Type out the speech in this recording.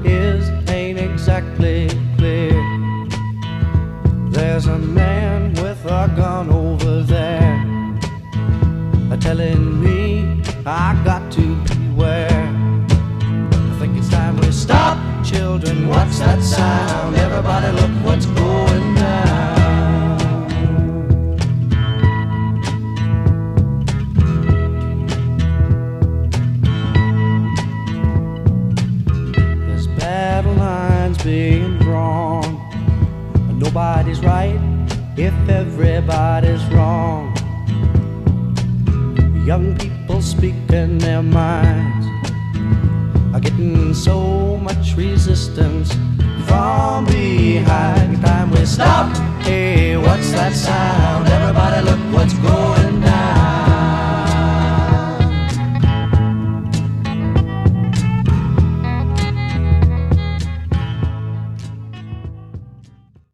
is ain't exactly clear. There's a man with a gun over there, telling me I got to beware. I think it's time we stop, children. What's that sound? Everybody look what's going down. There's battle lines being drawn. Nobody's right if everybody's wrong. Young people speaking their minds are getting so much resistance from behind. Time we stop. Hey, what's that sound? Everybody look what's going